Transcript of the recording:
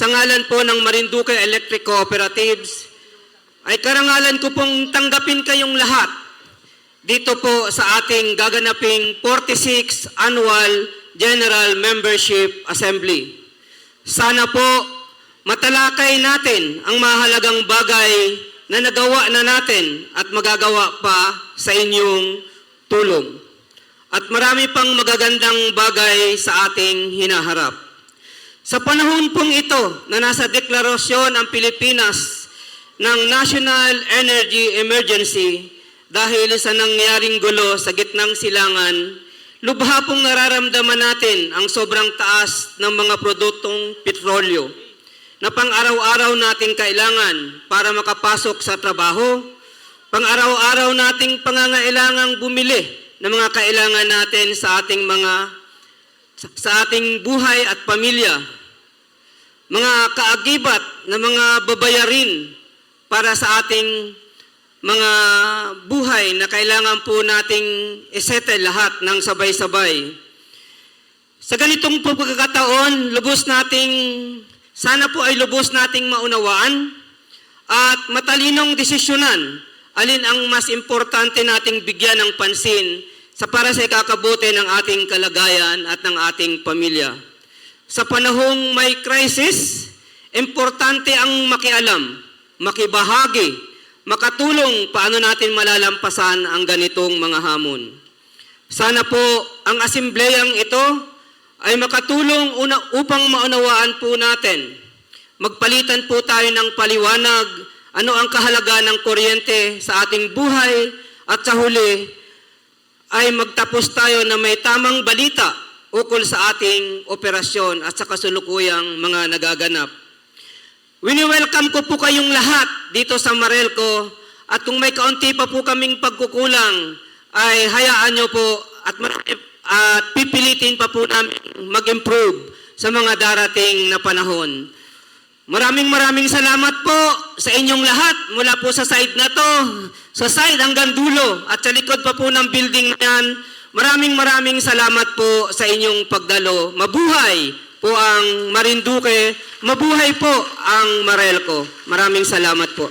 sa ngalan po ng Marinduque Electric Cooperatives, ay karangalan ko pong tanggapin kayong lahat dito po sa ating gaganaping 46th Annual General Membership Assembly. Sana po matalakay natin ang mahalagang bagay na nagawa na natin at magagawa pa sa inyong tulong. At marami pang magagandang bagay sa ating hinaharap. Sa panahon pong ito na nasa deklarasyon ang Pilipinas ng National Energy Emergency dahil sa nangyaring gulo sa gitnang silangan, lubha pong nararamdaman natin ang sobrang taas ng mga produktong petrolyo na pang-araw-araw nating kailangan para makapasok sa trabaho, pang-araw-araw nating pangangailangang bumili ng mga kailangan natin sa ating buhay at pamilya, mga kaagibat na mga babayarin para sa ating mga buhay na kailangan po nating isettle lahat ng sabay-sabay. Sa ganitong pagkakataon, sana po ay lubos nating maunawaan at matalinong desisyonan alin ang mas importante nating bigyan ng pansin para sa ikakabuti ng ating kalagayan at ng ating pamilya. Sa panahong may crisis, importante ang makialam, makibahagi, makatulong paano natin malalampasan ang ganitong mga hamon. Sana po ang asembleyang ito ay makatulong upang maunawaan po natin. Magpalitan po tayo ng paliwanag ano ang kahalagaan ng kuryente sa ating buhay at sa huli ay magtapos tayo na may tamang balita ukol sa ating operasyon at sa kasulukuyang mga nagaganap. Wini-welcome ko po kayong lahat dito sa Marelco at kung may kaunti pa po kaming pagkukulang ay hayaan nyo po at pipilitin pa po namin mag-improve sa mga darating na panahon. Maraming salamat po sa inyong lahat mula po sa side na to, sa side hanggang dulo at sa likod pa po ng building na yan. Maraming salamat po sa inyong pagdalo. Mabuhay po ang Marinduque, mabuhay po ang Marelco. Maraming salamat po.